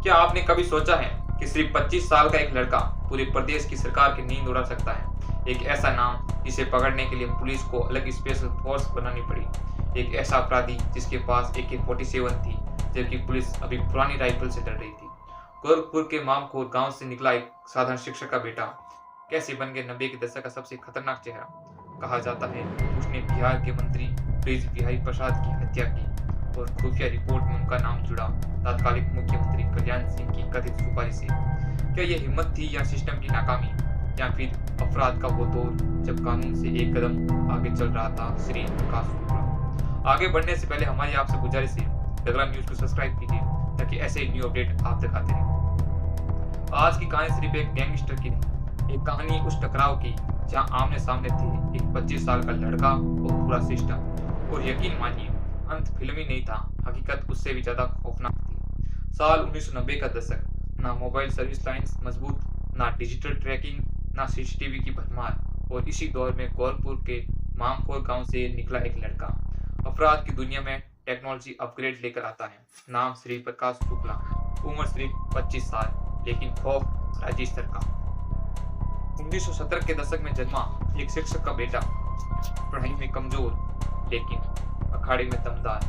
क्या आपने कभी सोचा है कि सिर्फ 25 साल का एक लड़का पूरे प्रदेश की सरकार की नींद उड़ा सकता है? एक ऐसा नाम जिसे पकड़ने के लिए पुलिस को अलग स्पेशल फोर्स बनानी पड़ी। एक ऐसा अपराधी जिसके पास AK-47 थी, जबकि पुलिस अभी पुरानी राइफल से डर रही थी। गोरखपुर के मामखोर गांव से निकला एक साधारण शिक्षक का बेटा कैसे बन गया 90 के दशक का सबसे खतरनाक चेहरा। कहा जाता है उसने बिहार के मंत्री ब्रिज बिहारी प्रसाद की हत्या की और खुफिया रिपोर्ट में उनका नाम जुड़ा तत्कालीन मुख्यमंत्री कल्याण सिंह की कथित सुपारी से। क्या यह हिम्मत थी या सिस्टम की नाकामी, या फिर अपराध का वो दौर जब कानून से एक कदम आगे चल रहा था श्री प्रकाश शुक्ला। आगे बढ़ने से पहले हमारी आपसे गुजारिश है, डगरा न्यूज को सब्सक्राइब कीजिए ताकि ऐसे ही न्यू अपडेट आप तक आते रहें। आज की कहानी सिर्फ एक गैंगस्टर की नहीं, एक कहानी उस टकराव की जहां आमने सामने थे एक 25 साल का लड़का और पूरा सिस्टम। और यकीन मानिए, अंत फिल्मी नहीं था, हकीकत उससे भी ज्यादा खौफनाक थी। साल 1990 का दशक, ना मोबाइल सर्विस लाइंस मजबूत, ना डिजिटल ट्रैकिंग, ना सीसीटीवी की भरमार, और इसी दौर में गोरखपुर के मामखोर गांव से निकला एक लड़का अपराध की दुनिया में टेक्नोलॉजी अपग्रेड लेकर आता है। नाम श्री प्रकाश शुक्ला, उम्र सिर्फ 25 साल, लेकिन खौफ राज्य स्तर का। 1970 के दशक में जन्मा एक शिक्षक का बेटा, पढ़ाई में कमजोर लेकिन अखाड़े में दमदार।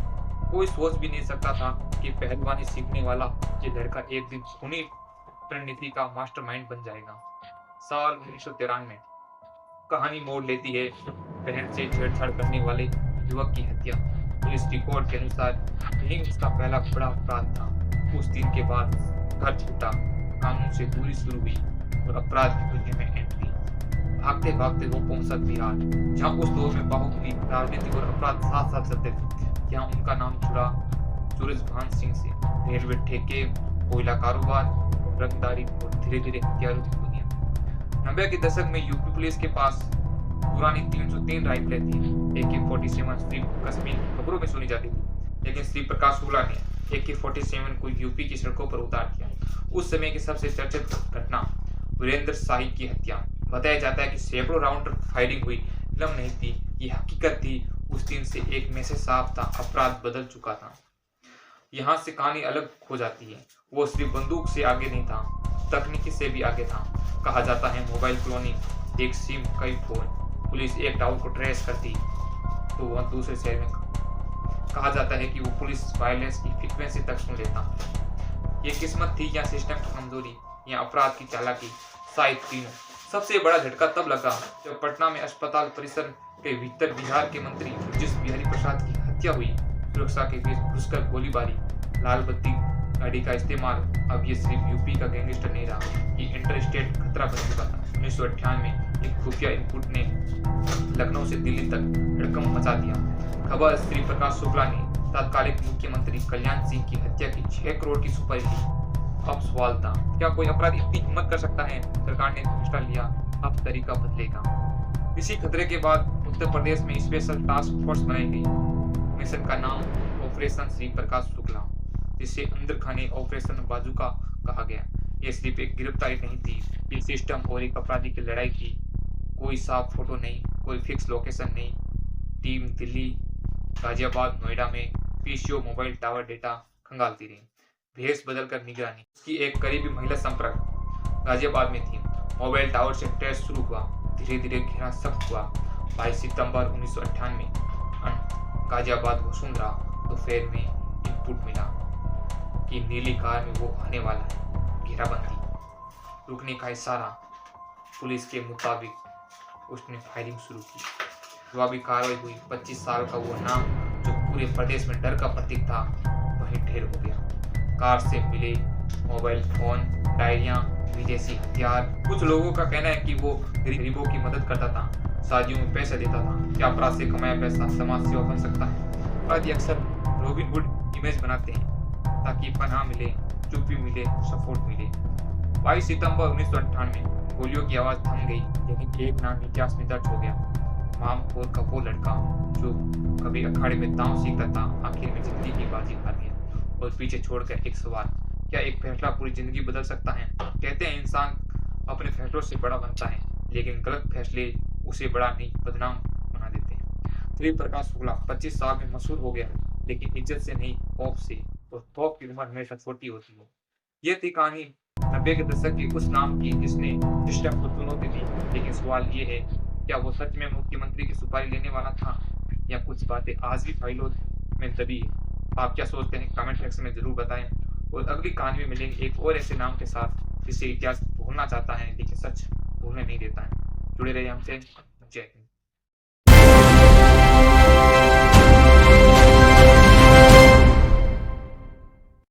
कोई सोच भी नहीं सकता था कि पहलवानी सीखने वाला ये लड़का एक दिन खूनी रणनीति का मास्टरमाइंड बन जाएगा। साल 1993 कहानी मोड़ लेती है बहन से छेड़छाड़ करने वाले युवक की हत्या। पुलिस रिकॉर्ड के अनुसार यही उसका पहला बड़ा अपराध था। उस दिन के बाद घर छूटा, कानून से दूरी शुरू हुई और अपराध की दुनिया में एंट्री। भागते भागते वो पहुंचा बिहार, जहां उस दौर में बाहुबली राजनीति और अपराध साथ साथ चलते थे। जहां उनका नाम जुड़ा सूरजभान सिंह से। रेलवे ठेके, कोयला कारोबार, रंगदारी और धीरे धीरे हथियारों की दुनिया। 90 के दशक में यूपी पुलिस के पास पुरानी 303 राइफलें थी। AK-47 सिर्फ कश्मीर की खबरों में सुनी जाती थी, लेकिन श्री प्रकाश शुक्ला ने AK-47 को यूपी की सड़कों पर उतार दिया। उस समय की सबसे चर्चित घटना वीरेंद्र शाही की हत्या। बताया जाता है कि सैकड़ों राउंड फायरिंग हुई, फिल्म नहीं थी, ये हकीकत थी। उस दिन से एक मैसेज साफ था, अपराध बदल चुका था। यहाँ से कहानी अलग हो जाती है। वो सिर्फ बंदूक से आगे नहीं था, तकनीकी से भी आगे था। कहा जाता है मोबाइल क्लोनिंग, एक सिम कई फोन। पुलिस एक टावर को ट्रेस करती तो वह दूसरे शहर में। कहा जाता है कि वो पुलिस वायरलेस की फ्रीक्वेंसी तक सुन लेता। ये किस्मत थी या सिस्टम की कमजोरी या अपराध की चालाकी, शायद तीनों। सबसे बड़ा झटका तब लगा जब पटना में अस्पताल परिसर के भीतर बिहार के मंत्री ब्रिज बिहारी प्रसाद की हत्या हुई। सुरक्षा के बीच घुसकर गोलीबारी, लाल बत्ती गाड़ी का इस्तेमाल। अब ये सिर्फ यूपी का गैंगस्टर नहीं रहा, ये इंटर स्टेट खतरा बन चुका था। 1998 में एक खुफिया इनपुट ने लखनऊ से दिल्ली तक हड़कंप मचा दिया। खबर श्री प्रकाश शुक्ला ने तत्कालीन मुख्यमंत्री कल्याण सिंह की हत्या की 6 करोड़ की सुपारी दी। अब सवाल था, क्या कोई अपराधी इतनी हिम्मत कर सकता है? सरकार ने फैसला लिया, अब तरीका बदलेगा। इसी खतरे के बाद उत्तर प्रदेश में स्पेशल टास्क फोर्स बनाई गई। मिशन का नाम ऑपरेशन श्री प्रकाश शुक्ला, जिसे अंदर खाने ऑपरेशन बाजूका कहा गया। यह सिर्फ एक गिरफ्तारी नहीं थी, ये सिस्टम और एक अपराधी की लड़ाई थी। कोई साफ फोटो नहीं, कोई फिक्स लोकेशन नहीं। टीम दिल्ली, गाजियाबाद, नोएडा में पीसीओ मोबाइल टावर डेटा खंगालती रही। भेष बदलकर निगरानी। उसकी एक करीबी महिला संपर्क गाजियाबाद में थी। मोबाइल टावर से ट्रेस शुरू हुआ, धीरे धीरे घेरा सख्त हुआ। 22 सितंबर 1998 गाजियाबाद वसुंधरा दोपहर में इनपुट मिला कि नीली कार में वो आने वाला है। घेराबंदी, रुकने का इशारा। पुलिस के मुताबिक उसने फायरिंग शुरू की। जवाबी कार्रवाई हुई। 25 साल का वो नाम जो पूरे प्रदेश में डर का प्रतीक था, वहीं ढेर हो गया। कार से मिले मोबाइल फोन, डायरियां, विदेशी हथियार। कुछ लोगों का कहना है कि वो गरीबों की मदद करता था, शादियों में पैसा देता था। क्या अपराध से कमाया पैसा समाज सेवा बन सकता है? अपराधी अक्सर रॉबिन हुड इमेज बनाते हैं ताकि पनाह मिले, चुप्पी मिले, सपोर्ट मिले। 22 सितंबर 1998 गोलियों की आवाज थम गई, लेकिन एक नाम इतिहास में दर्ज हो गया। मामखोर का वो लड़का जो कभी अखाड़े में दांव सीखता था, आखिर में जिंदगी की बाजी हार गया। और पीछे छोड़कर एक सवाल, क्या एक फैसला पूरी जिंदगी बदल सकता है? कहते हैं इंसान अपने फैसलों से बड़ा बनता है, लेकिन गलत फैसले उसे बड़ा नहीं, बदनाम बना देते हैं। श्री प्रकाश शुक्ला 25 साल में मशहूर हो गया, लेकिन इज्जत से नहीं, खौफ से। और खौफ की उम्र हमेशा छोटी होती है। ये थी कहानी 90 के दशक के उस नाम की जिसने सिस्टम को चुनौती दी। लेकिन सवाल ये है, क्या वो सच में मुख्यमंत्री की सुपारी लेने वाला था या कुछ बातें आज भी फाइलों में दबी है? आप क्या सोचते हैं कमेंट सेक्शन में ज़रूर बताएँ। और अगली कहानी में मिलेंगे एक और ऐसे नाम के साथ जिसे इतिहास भूलना चाहता है लेकिन सच भूलने नहीं देता है। जुड़े रहिए हमसे। जय हिंद।